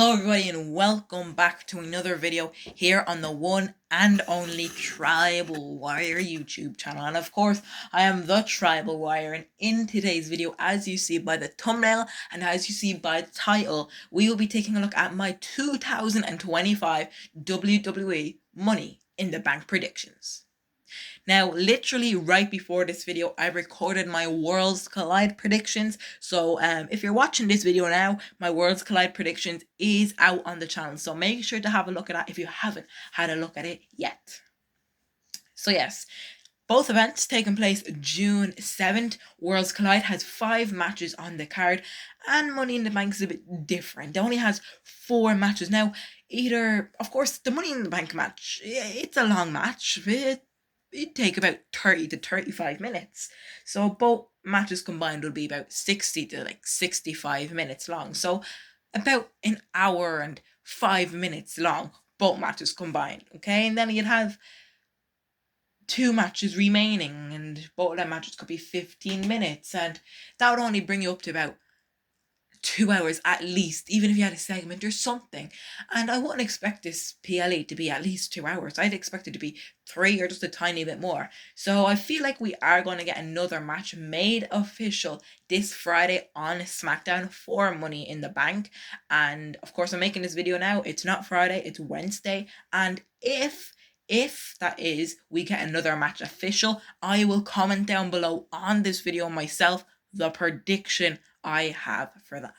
Hello everybody and welcome back to another video here on the one and only Tribal Wire YouTube channel. And of course, I am the Tribal Wire, and in today's video, as you see by the thumbnail and as you see by the title, we will be taking a look at my 2025 WWE Money in the Bank predictions. Now, literally right before this video, I recorded my Worlds Collide predictions. So if you're watching this video now, my Worlds Collide predictions is out on the channel. So make sure to have a look at that if you haven't had a look at it yet. So yes, both events taking place June 7th. Worlds Collide has 5 matches on the card, and Money in the Bank is a bit different. It only has 4 matches. Now, of course, the Money in the Bank match, it's a long match. It'd take about 30 to 35 minutes. So both matches combined will be about 60 to 65 minutes long. So about an hour and 5 minutes long, both matches combined. Okay, and then you'd have 2 matches remaining, and both of them matches could be 15 minutes, and that would only bring you up to about 2 hours at least, even if you had a segment or something. And I wouldn't expect this PLE to be at least 2 hours. I'd expect it to be 3 or just a tiny bit more. So I feel like we are going to get another match made official this Friday on SmackDown for Money in the Bank. And of course, I'm making this video now. It's not Friday, it's Wednesday. And if that is, we get another match official, I will comment down below on this video myself the prediction I have for that.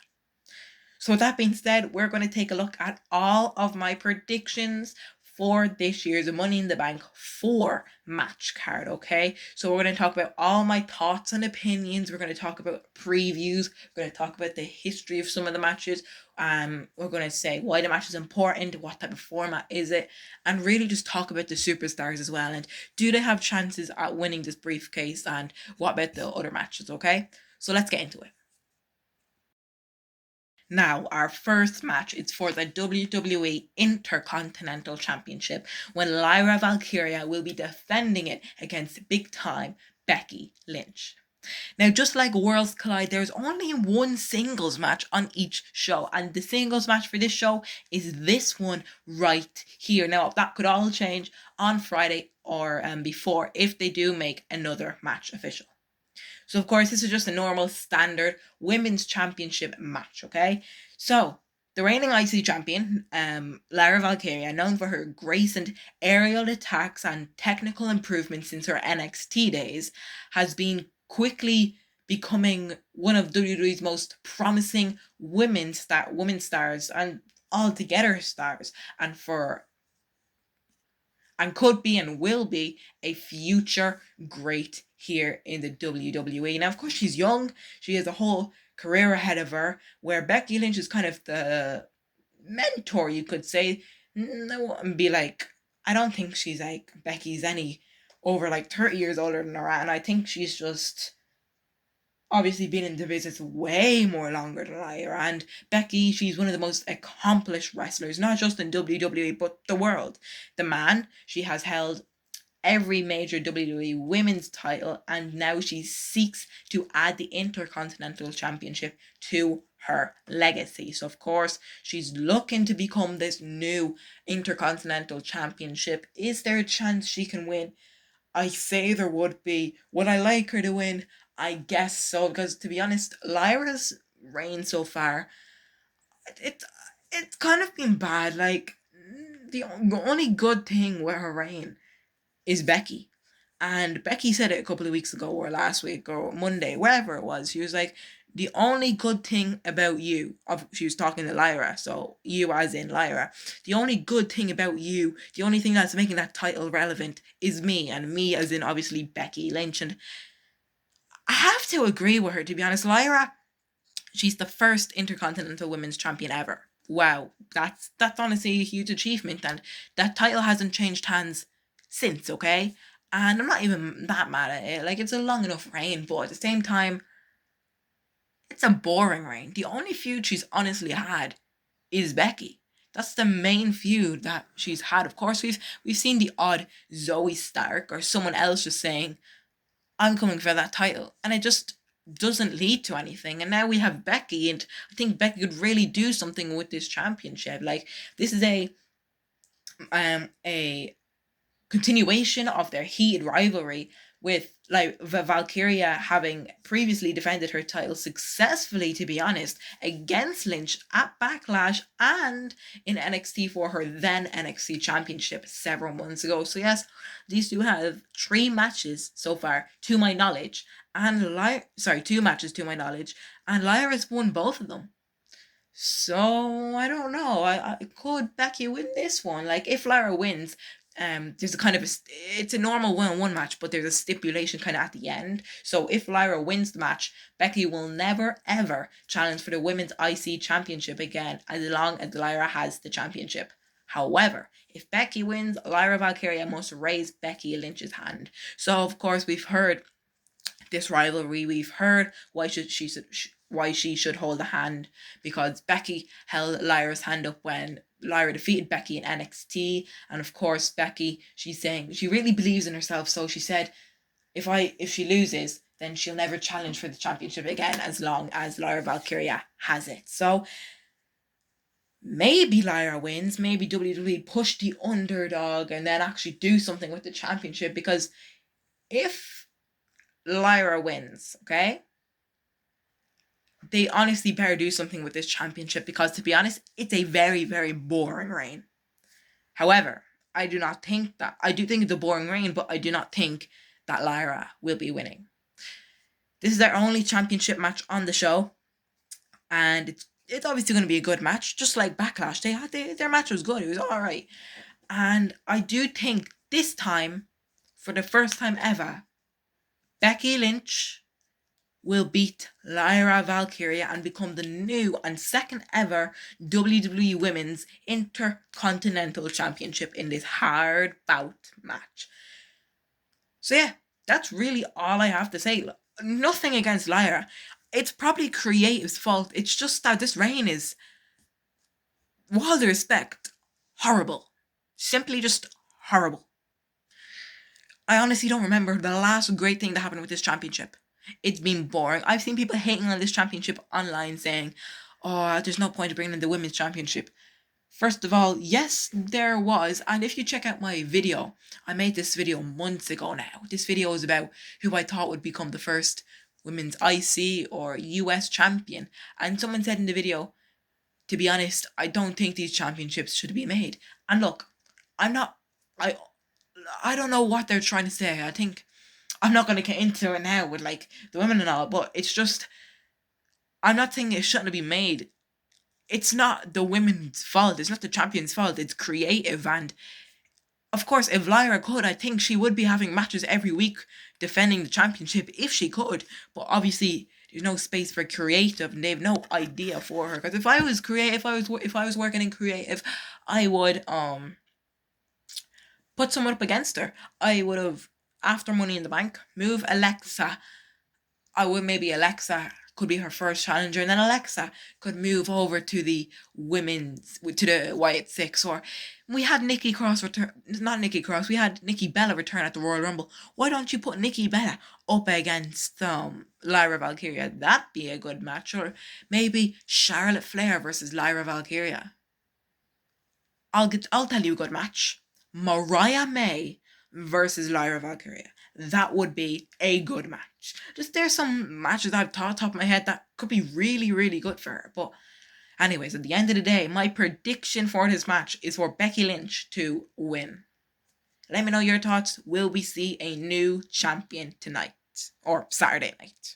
So with that being said, we're going to take a look at all of my predictions for this year's Money in the Bank 4 match card, okay? So we're going to talk about all my thoughts and opinions. We're going to talk about previews. We're going to talk about the history of some of the matches. We're going to say why the match is important, what type of format is it, and really just talk about the superstars as well. And do they have chances at winning this briefcase, and what about the other matches, okay? So let's get into it. Now, our first match is for the WWE Intercontinental Championship, when Lyra Valkyria will be defending it against big-time Becky Lynch. Now, just like Worlds Collide, there's only one singles match on each show, and the singles match for this show is this one right here. Now, that could all change on Friday or before if they do make another match official. So, of course, this is just a normal standard women's championship match, okay? So, the reigning IC champion, Lyra Valkyria, known for her grace and aerial attacks and technical improvements since her NXT days, has been quickly becoming one of WWE's most promising women stars and altogether stars, and could be and will be a future great here in the WWE. Now, of course, she's young. She has a whole career ahead of her, where Becky Lynch is kind of the mentor, you could say. I wouldn't be I don't think she's Becky's any over 30 years older than her, and I think she's just obviously been in the business way more longer than Lyra. And Becky, she's one of the most accomplished wrestlers, not just in WWE, but the world. The man, she has held every major WWE women's title, and now she seeks to add the Intercontinental Championship to her legacy. So of course, she's looking to become this new Intercontinental Championship. Is there a chance she can win? I say there would be. Would I like her to win? I guess so, because to be honest, Lyra's reign so far, it's kind of been bad. The only good thing with her reign is Becky. And Becky said it a couple of weeks ago, or last week, or Monday, wherever it was. She was like, the only good thing about you, she was talking to Lyra, so you as in Lyra, the only good thing about you, the only thing that's making that title relevant is me, and me as in obviously Becky Lynch. And I have to agree with her, to be honest. Lyra, she's the first Intercontinental Women's Champion ever. Wow, that's honestly a huge achievement, and that title hasn't changed hands since, okay? And I'm not even that mad at it. It's a long enough reign, but at the same time, it's a boring reign. The only feud she's honestly had is Becky. That's the main feud that she's had. Of course, we've seen the odd Zoe Stark or someone else just saying, I'm coming for that title. And it just doesn't lead to anything. And now we have Becky, and I think Becky could really do something with this championship. Like, this is a continuation of their heated rivalry, with like Valkyria having previously defended her title successfully, to be honest, against Lynch at Backlash and in NXT for her then NXT championship several months ago. So yes, these two have 3 matches so far to my knowledge, and 2 matches to my knowledge, and Lyra's won both of them. So I don't know. I could Becky win this one. Like, if Lyra wins, there's a kind of it's a normal 1-on-1 match, but there's a stipulation kind of at the end. So if Lyra wins the match, Becky will never ever challenge for the women's IC championship again, as long as Lyra has the championship. However, if Becky wins, Lyra Valkyria must raise Becky Lynch's hand. So of course we've heard this rivalry. We've heard why she should hold a hand, because Becky held Lyra's hand up when Lyra defeated Becky in NXT. And of course, Becky, she's saying she really believes in herself. So she said, if she loses, then she'll never challenge for the championship again, as long as Lyra Valkyria has it. So maybe Lyra wins. Maybe WWE push the underdog and then actually do something with the championship. Because if Lyra wins, okay, they honestly better do something with this championship, because to be honest, it's a very, very boring reign. However, I do think it's a boring reign, but I do not think that Lyra will be winning. This is their only championship match on the show, and it's obviously going to be a good match, just like Backlash. Their match was good. It was all right. And I do think this time, for the first time ever, Becky Lynch will beat Lyra Valkyria and become the new and second ever WWE Women's Intercontinental Championship in this hard bout match. So yeah, that's really all I have to say. Nothing against Lyra. It's probably creative's fault. It's just that this reign is, with all due respect, horrible. Simply just horrible. I honestly don't remember the last great thing that happened with this championship. It's been boring. I've seen people hating on this championship online, saying, oh, there's no point of bringing in the women's championship. First of all, yes, there was. And if you check out my video, I made this video months ago now. This video is about who I thought would become the first women's IC or US champion. And someone said in the video, to be honest, I don't think these championships should be made. And look, I don't know what they're trying to say. I think I'm not going to get into it now with like the women and all, but it's just, I'm not saying it shouldn't be made. It's not the women's fault. It's not the champion's fault. It's creative. And of course, if Lyra could, I think she would be having matches every week defending the championship if she could. But obviously, there's no space for creative, and they have no idea for her. Because if I was creative, if I was working in creative, I would put someone up against her. I would have, after Money in the Bank, move Alexa. Alexa could be her first challenger, and then Alexa could move over to the Wyatt Six. Or we had Nikki Bella return at the Royal Rumble. Why don't you put Nikki Bella up against Lyra Valkyria? That'd be a good match. Or maybe Charlotte Flair versus Lyra Valkyria. I'll tell you a good match. Mariah May versus Lyra Valkyria. That would be a good match. Just there's some matches I've thought top of my head that could be really, really good for her. But anyways, at the end of the day, my prediction for this match is for Becky Lynch to win. Let me know your thoughts. Will we see a new champion tonight or Saturday night?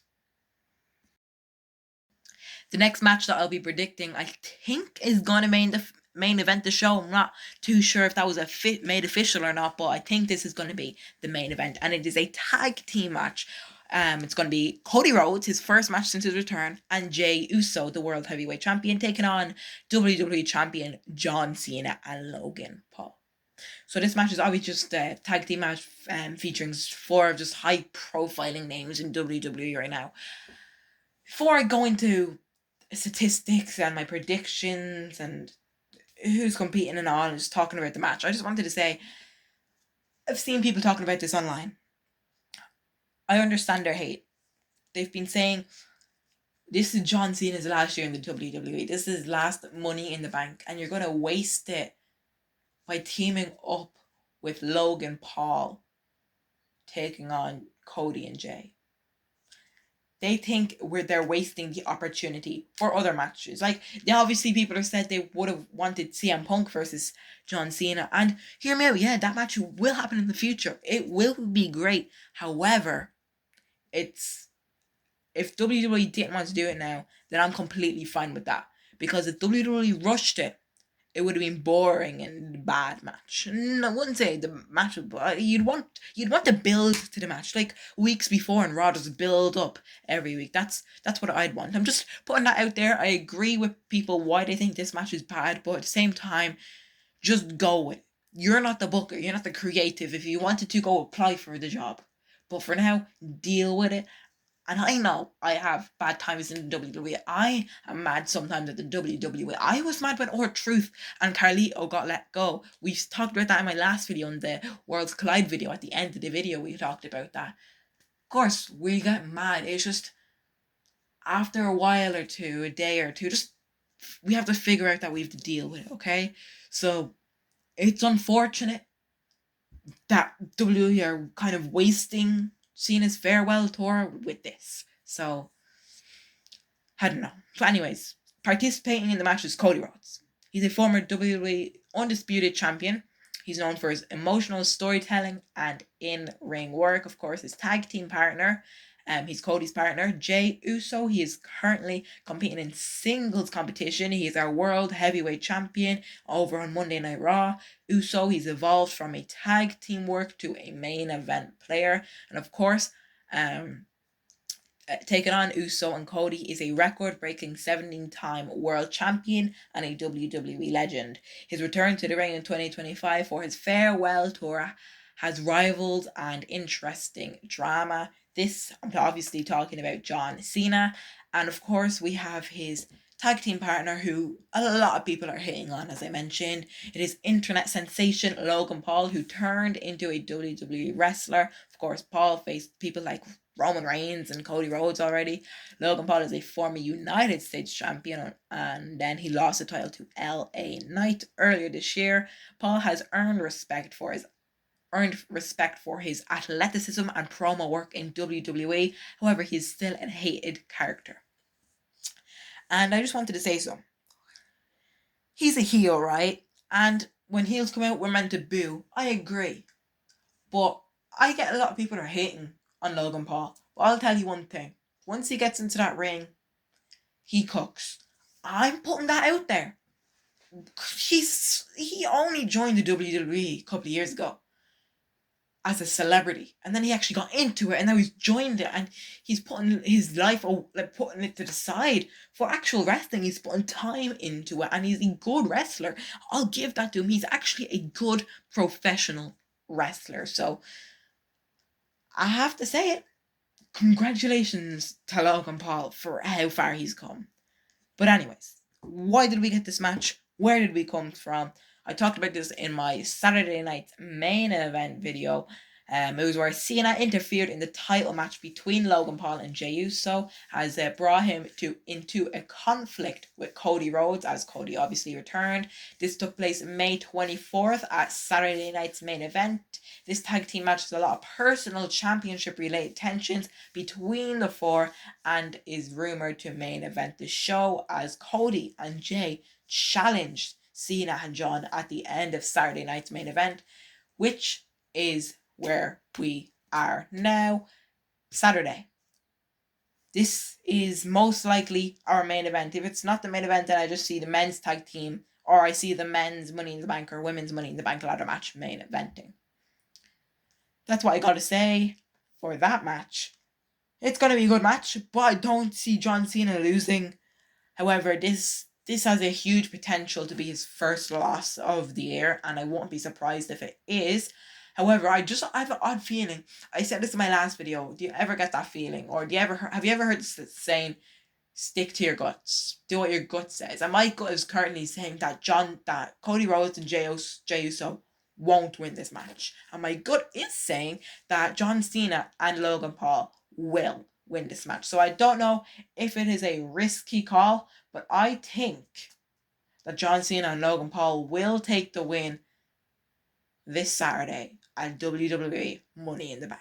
The next match that I'll be predicting, I think, is going to main event the show. I'm not too sure if that was made official or not, but I think this is going to be the main event, and it is a tag team match. It's going to be Cody Rhodes, his first match since his return, and Jey Uso, the World Heavyweight Champion, taking on WWE Champion John Cena and Logan Paul. So this match is obviously just a tag team match featuring 4 of just high-profiling names in WWE right now. Before I go into statistics and my predictions and who's competing and all, and just talking about the match, I just wanted to say, I've seen people talking about this online. I understand their hate. they've been saying this is John Cena's last year in the WWE. This is last Money in the Bank, and you're going to waste it by teaming up with Logan Paul taking on Cody and Jay. They think they're wasting the opportunity for other matches. Like, obviously people have said they would have wanted CM Punk versus John Cena, and hear me out, yeah, that match will happen in the future. It will be great. However, it's if WWE didn't want to do it now, then I'm completely fine with that. Because if WWE rushed it, it would have been boring and a bad match. And I wouldn't say the match was bad. You'd want to build to the match like weeks before, and Raw just build up every week. That's what I'd want. I'm just putting that out there. I agree with people why they think this match is bad, but at the same time, just go with it. You're not the booker. You're not the creative. If you wanted to, go apply for the job. But for now, deal with it. And I know I have bad times in the WWE. I am mad sometimes at the WWE. I was mad when R-Truth and Carlito got let go. We talked about that in my last video, on the Worlds Collide video. At the end of the video, we talked about that. Of course, we get mad. It's just after a while or two, a day or two, just we have to figure out that we have to deal with it, okay? So it's unfortunate that WWE are kind of wasting Cena's farewell tour with this. So, I don't know. So anyways, participating in the match is Cody Rhodes. He's a former WWE Undisputed Champion. He's known for his emotional storytelling and in-ring work. Of course, his tag team partner, he's Cody's partner, Jey Uso. He is currently competing in singles competition. He is our world heavyweight champion over on Monday Night Raw. Uso, he's evolved from a tag team work to a main event player. And of course, taking on Uso and Cody is a record-breaking 17-time world champion and a WWE legend. His return to the ring in 2025 for his farewell tour has rivaled and interesting drama. This, I'm obviously talking about John Cena. And of course, we have his tag team partner, who a lot of people are hating on, as I mentioned. It is internet sensation Logan Paul, who turned into a WWE wrestler. Of course, Paul faced people like Roman Reigns and Cody Rhodes already. Logan Paul is a former United States champion, and then he lost the title to LA Knight earlier this year. Paul has earned respect for his athleticism and promo work in WWE. However, he's still a hated character. And I just wanted to say so. He's a heel, right? And when heels come out, we're meant to boo. I agree. But I get a lot of people are hating on Logan Paul. But I'll tell you one thing. Once he gets into that ring, he cooks. I'm putting that out there. He only joined the WWE a couple of years ago as a celebrity, and then he actually got into it, and now he's joined it, and he's putting his life, putting it to the side for actual wrestling. He's putting time into it, and he's a good wrestler. I'll give that to him. He's actually a good professional wrestler. So I have to say it. Congratulations to Logan Paul for how far he's come. But anyways, why did we get this match? Where did we come from? I talked about this in my Saturday night main event video. It was where Cena interfered in the title match between Logan Paul and Jey Uso, as brought him into a conflict with Cody Rhodes, as Cody obviously returned. This took place May 24th at Saturday night's main event. This tag team match has a lot of personal championship related tensions between the four, and is rumored to main event the show, as Cody and Jey challenged Cena and John at the end of Saturday night's main event, which is where we are now. Saturday. This is most likely our main event. If it's not the main event, then I just see the men's tag team, or I see the men's Money in the Bank or women's Money in the Bank ladder match main eventing. That's what I gotta say for that match. It's gonna be a good match, but I don't see John Cena losing. However, this has a huge potential to be his first loss of the year, and I won't be surprised if it is. However, I have an odd feeling. I said this in my last video. Do you ever get that feeling? Or have you ever heard this saying, stick to your guts? Do what your gut says. And my gut is currently saying that Cody Rhodes and Jey Uso won't win this match. And my gut is saying that John Cena and Logan Paul will win this match. So I don't know if it is a risky call, but I think that John Cena and Logan Paul will take the win this Saturday at WWE Money in the Bank.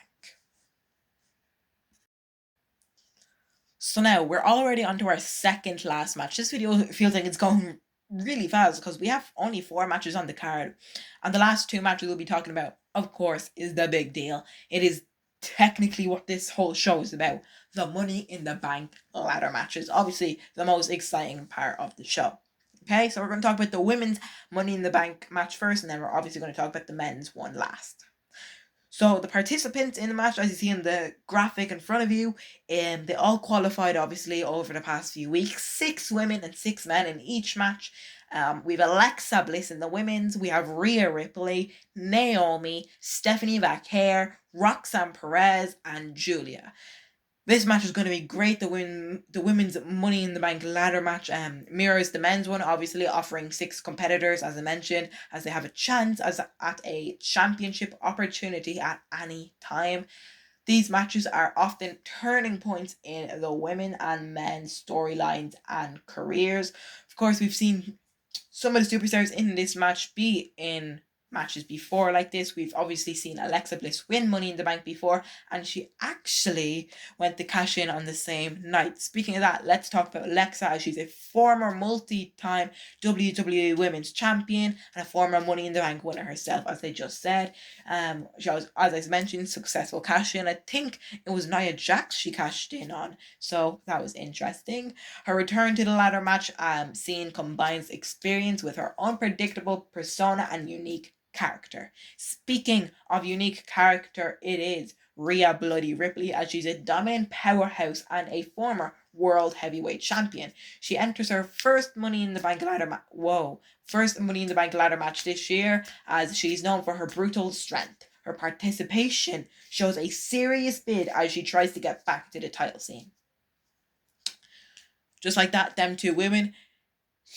So now we're already on to our second last match. This video feels like it's going really fast because we have only 4 matches on the card. And the last 2 matches we'll be talking about, of course, is the big deal. It is technically what this whole show is about. The Money in the Bank ladder matches. Obviously, the most exciting part of the show. Okay, so we're going to talk about the women's Money in the Bank match first, and then we're obviously going to talk about the men's one last. So the participants in the match, as you see in the graphic in front of you, they all qualified obviously over the past few weeks. 6 women and 6 men in each match. We have Alexa Bliss in the women's. We have Rhea Ripley, Naomi, Stephanie Vaquer, Roxanne Perez, and Julia. This match is going to be great. The women's Money in the Bank ladder match mirrors the men's one, obviously offering 6 competitors, as I mentioned, as they have a chance at a championship opportunity at any time. These matches are often turning points in the women and men's storylines and careers. Of course, we've seen some of the superstars in this match be in matches before like this. We've obviously seen Alexa Bliss win Money in the Bank before, and she actually went to cash in on the same night. Speaking of that, let's talk about Alexa, as she's a former multi-time WWE Women's Champion and a former Money in the Bank winner herself, as they just said. She was, as I mentioned, successful cash in. I think it was Nia Jax she cashed in on, so that was interesting. Her return to the ladder match scene combines experience with her unpredictable persona and unique character. Speaking of unique character, it is Rhea Bloody Ripley, as she's a dominant powerhouse and a former world heavyweight champion. She enters her first Money in the Bank ladder match this year, as she's known for her brutal strength. Her participation shows a serious bid as she tries to get back to the title scene. Just like that, them 2 women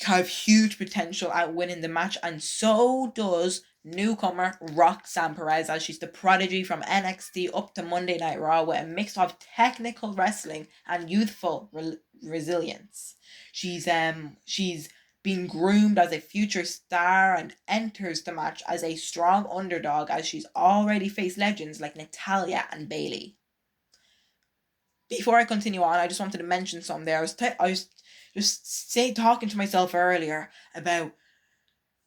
have huge potential at winning the match, and so does newcomer Roxanne Perez, as she's the prodigy from NXT up to Monday Night Raw with a mix of technical wrestling and youthful resilience. She's been groomed as a future star and enters the match as a strong underdog, as she's already faced legends like Natalya and Bayley. Before I continue on, I just wanted to mention something there. I was just talking to myself earlier about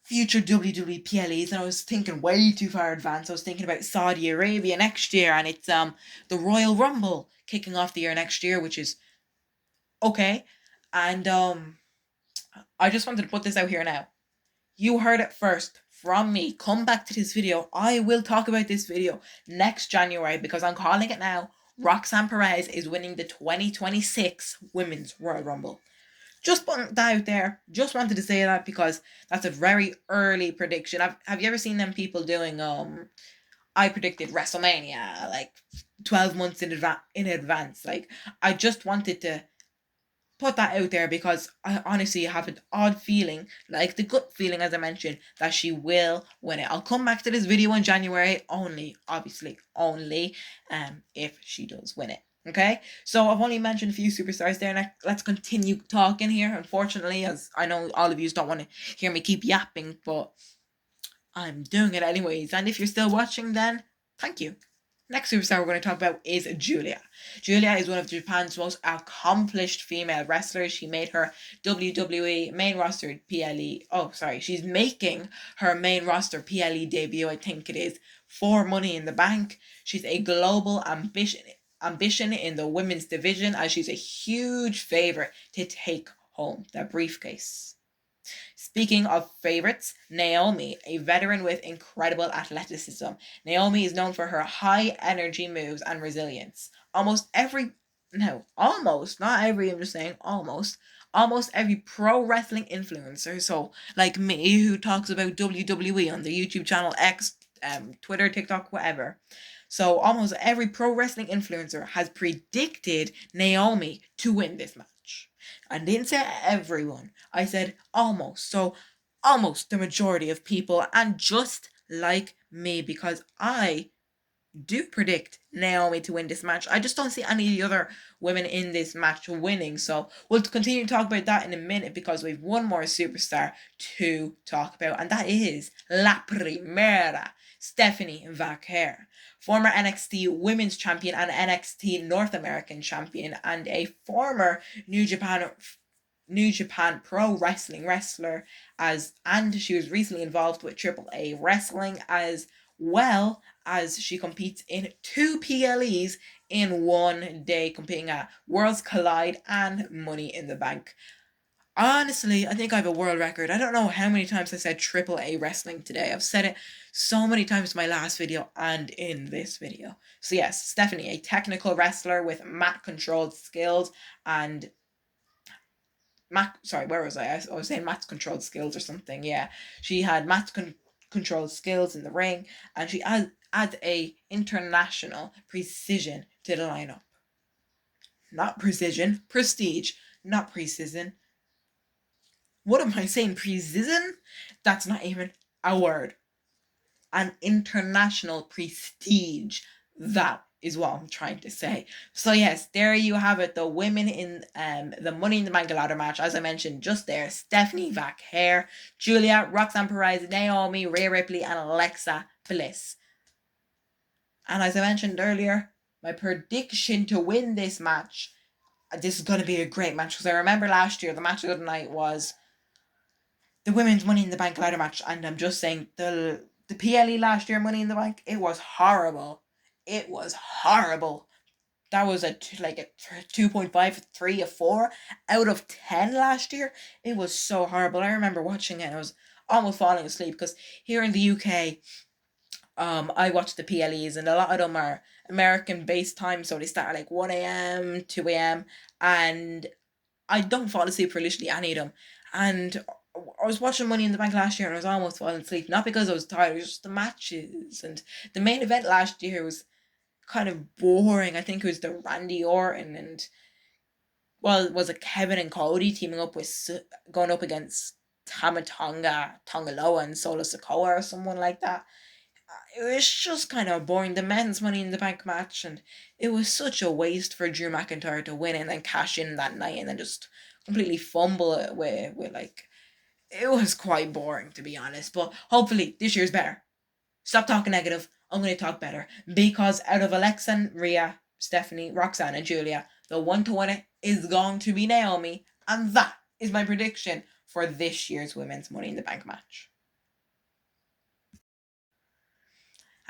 future WWE PLEs, and I was thinking way too far advanced. I was thinking about Saudi Arabia next year, and it's the Royal Rumble kicking off the year next year, which is okay. And I just wanted to put this out here now. You heard it first from me. Come back to this video. I will talk about this video next January, because I'm calling it now. Roxanne Perez is winning the 2026 Women's Royal Rumble. Just putting that out there. Just wanted to say that because that's a very early prediction. Have you ever seen them people doing I predicted WrestleMania like 12 months in advance. Like, I just wanted to put that out there because I honestly have an odd feeling, like the gut feeling as I mentioned, that she will win it. I'll come back to this video in January only if she does win it. Okay, so I've only mentioned a few superstars there. Now let's continue talking here. Unfortunately, as I know all of you don't want to hear me keep yapping, but I'm doing it anyways. And if you're still watching, then thank you. Next superstar we're going to talk about is Julia. Julia is one of Japan's most accomplished female wrestlers. She made her WWE main roster she's making her main roster PLE debut, I think it is, for Money in the Bank. She's a global ambition in the women's division, as she's a huge favorite to take home the briefcase. Speaking of favorites, Naomi, a veteran with incredible athleticism. Naomi is known for her high energy moves and resilience. Almost every pro wrestling influencer, so like me, who talks about WWE on the YouTube channel X, Twitter, TikTok, whatever. So almost every pro wrestling influencer has predicted Naomi to win this match. I didn't say everyone. I said almost. So almost the majority of people, and just like me, because I do predict Naomi to win this match. I just don't see any of the other women in this match winning. So we'll continue to talk about that in a minute, because we've one more superstar to talk about, and that is La Primera, Stephanie Vaquer, former NXT Women's Champion and NXT North American Champion, and a former New Japan Pro Wrestling wrestler, and she was recently involved with AAA Wrestling, as well as she competes in 2 PLEs in one day, competing at Worlds Collide and Money in the Bank. Honestly, I think I have a world record. I don't know how many times I said AAA Wrestling today. I've said it so many times in my last video and in this video. So yes, Stephanie, a technical wrestler with mat controlled skills and where was I? I was saying mat controlled skills or something. Yeah, she had controlled skills in the ring, and she adds a international precision to the lineup. Not precision, prestige, not precision. What am I saying? Precision? That's not even a word. An international prestige. That is what I'm trying to say. So yes, there you have it. The women in the Money in the Bank ladder match, as I mentioned just there: Stephanie Vaquer, Julia, Roxanne Perez, Naomi, Rhea Ripley, and Alexa Bliss. And as I mentioned earlier, my prediction to win this match, this is going to be a great match, because I remember last year the match of the night was the women's Money in the Bank ladder match, and I'm just saying the PLE last year, Money in the Bank, it was horrible. It was horrible. That was a 2.5, 3, a 4 out of 10 last year. It was so horrible. I remember watching it and I was almost falling asleep, because here in the UK, I watch the PLEs, and a lot of them are American based time, so they start at like 1 a.m., 2 a.m., and I don't fall asleep for literally any of them. And I was watching Money in the Bank last year and I was almost falling asleep. Not because I was tired, it was just the matches. And the main event last year was kind of boring. I think it was the Randy Orton and, well, was it Kevin and Cody teaming up with, going up against Tongaloa and Solo Sikoa or someone like that. It was just kind of boring. The men's Money in the Bank match, and it was such a waste for Drew McIntyre to win and then cash in that night and then just completely fumble it with like, it was quite boring, to be honest. But hopefully this year's better. Stop talking negative. I'm going to talk better, because out of Alexa and Rhea, Stephanie, Roxanne, and Julia, the one to win it is going to be Naomi, and that is my prediction for this year's women's Money in the Bank match.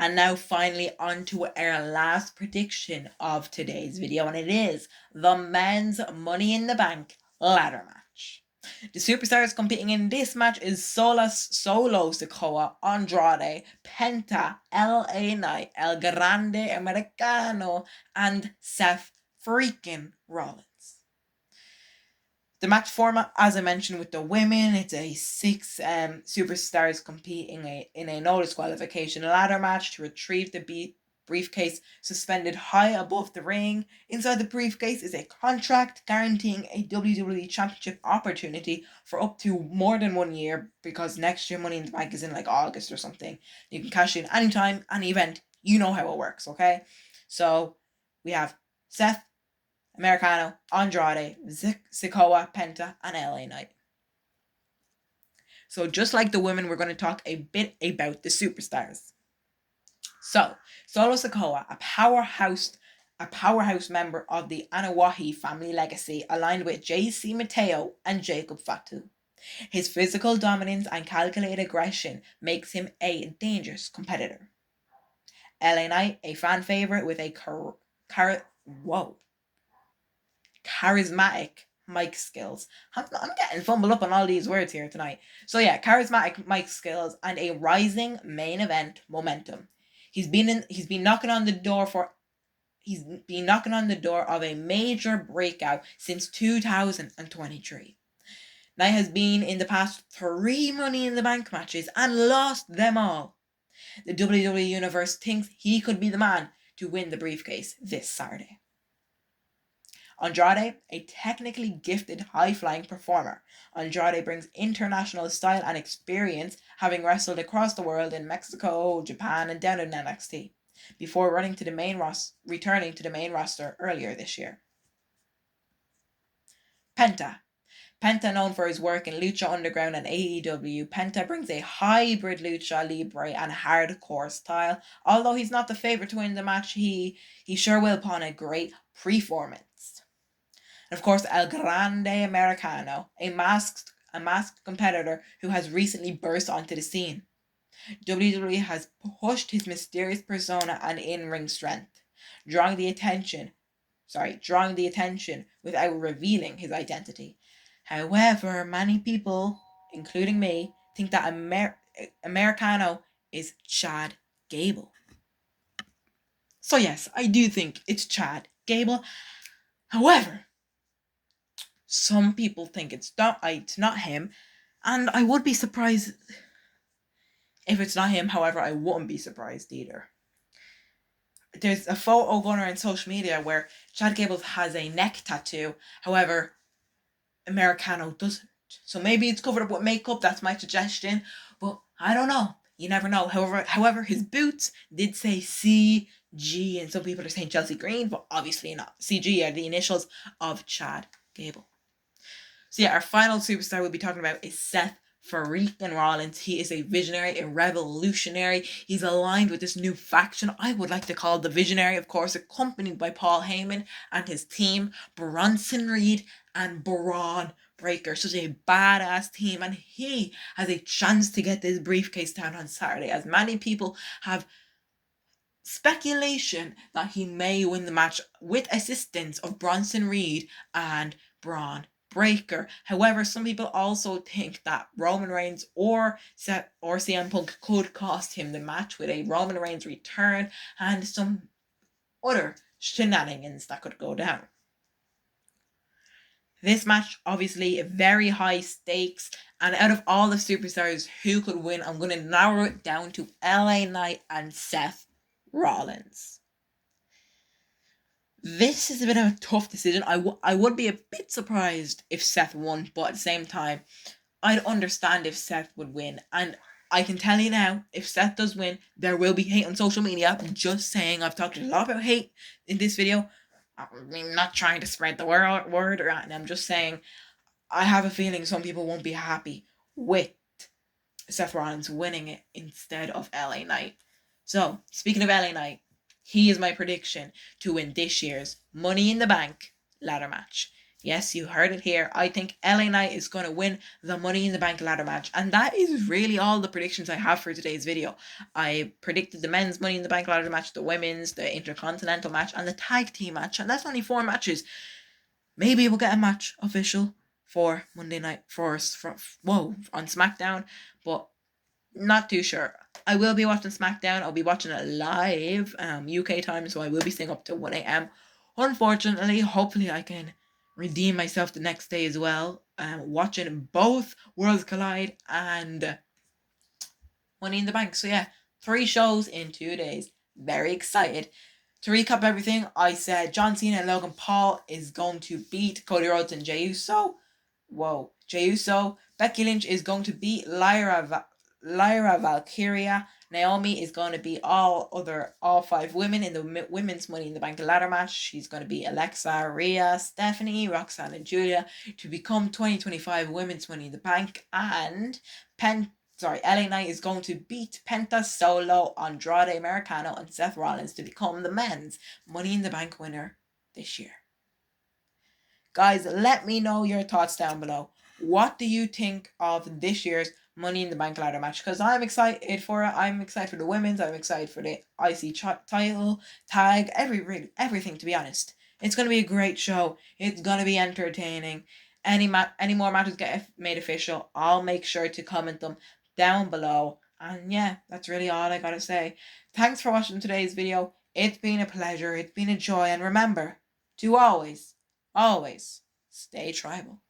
And now finally on to our last prediction of today's video, and it is the men's Money in the Bank ladder match. The superstars competing in this match is Solo Sikoa, Andrade, Penta, LA Knight, El Grande Americano, and Seth freaking Rollins. The match format, as I mentioned with the women, it's a 6 superstars competing in a no disqualification ladder match to retrieve the briefcase suspended high above the ring. Inside the briefcase is a contract guaranteeing a WWE Championship opportunity for up to more than 1 year, because next year Money in the Bank is in like August or something. You can cash in anytime, any event. You know how it works, okay? So we have Seth, Americano, Andrade, Sikoa, Penta, and LA Knight. So just like the women, we're going to talk a bit about the superstars. So, Solo Sikoa, a powerhouse member of the Anawahi family legacy, aligned with JC Mateo and Jacob Fatu. His physical dominance and calculated aggression makes him a dangerous competitor. LA Knight, a fan favorite with a charismatic mic skills. I'm getting fumbled up on all these words here tonight. So yeah, charismatic mic skills and a rising main event momentum. He's been knocking on the door of a major breakout since 2023. Knight has been in the past 3 Money in the Bank matches and lost them all. The WWE Universe thinks he could be the man to win the briefcase this Saturday. Andrade, a technically gifted high-flying performer. Andrade brings international style and experience, having wrestled across the world in Mexico, Japan, and down in NXT. before returning to the main roster earlier this year. Penta. Penta, known for his work in Lucha Underground and AEW, Penta brings a hybrid Lucha Libre and hardcore style. Although he's not the favorite to win the match, he sure will put on a great performance. And of course, El Grande Americano, a masked competitor who has recently burst onto the scene. WWE has pushed his mysterious persona and in-ring strength, drawing the attention without revealing his identity. However, many people, including me, think that Americano is Chad Gable. So yes, I do think it's Chad Gable. However, some people think it's not him, and I would be surprised if it's not him. However, I wouldn't be surprised either. There's a photo going around social media where Chad Gable has a neck tattoo. However, Americano doesn't. So maybe it's covered up with makeup. That's my suggestion. But I don't know. You never know. However, his boots did say CG, and some people are saying Chelsea Green, but obviously not. CG are the initials of Chad Gable. So yeah, our final superstar we'll be talking about is Seth freaking Rollins. He is a visionary, a revolutionary. He's aligned with this new faction I would like to call the Visionary, of course, accompanied by Paul Heyman and his team, Bronson Reed and Braun Breaker. Such a badass team, and he has a chance to get this briefcase down on Saturday, as many people have speculation that he may win the match with assistance of Bronson Reed and Braun Breaker. However, some people also think that Roman Reigns or CM Punk could cost him the match with a Roman Reigns return and some other shenanigans that could go down. This match, obviously, very high stakes, and out of all the superstars who could win, I'm going to narrow it down to LA Knight and Seth Rollins. This is a bit of a tough decision. I would be a bit surprised if Seth won, but at the same time, I'd understand if Seth would win. And I can tell you now, if Seth does win, there will be hate on social media. I'm just saying, I've talked a lot about hate in this video. I'm not trying to spread the word or anything. I'm just saying, I have a feeling some people won't be happy with Seth Rollins winning it instead of LA Knight. So, speaking of LA Knight, he is my prediction to win this year's Money in the Bank ladder match. Yes, you heard it here. I think LA Knight is going to win the Money in the Bank ladder match. And that is really all the predictions I have for today's video. I predicted the men's Money in the Bank ladder match, the women's, the Intercontinental match, and the tag team match. And that's only 4 matches. Maybe we'll get a match official for Monday night on SmackDown. But not too sure. I will be watching SmackDown. I'll be watching it live, UK time, so I will be staying up to 1 a.m. Unfortunately, hopefully I can redeem myself the next day as well. Watching both Worlds Collide and Money in the Bank. So yeah, 3 shows in 2 days. Very excited. To recap everything, I said John Cena and Logan Paul is going to beat Cody Rhodes and Jey Uso. Jey Uso. Becky Lynch is going to beat Lyra Valkyria. Naomi is going to be all 5 women in the women's Money in the Bank ladder match. She's going to be Alexa, Rhea, Stephanie, Roxanne, and Julia to become 2025 women's Money in the Bank. And LA Knight is going to beat Penta, Solo, Andrade Americano, and Seth Rollins to become the men's Money in the Bank winner this year. Guys, let me know your thoughts down below. What do you think of this year's Money in the Bank ladder match? Because I'm excited for it. I'm excited for the women's. I'm excited for the IC title, tag, everything, to be honest. It's going to be a great show. It's going to be entertaining. Any more matches get made official, I'll make sure to comment them down below. And yeah, that's really all I gotta say. Thanks for watching today's video. It's been a pleasure. It's been a joy. And remember to always stay tribal.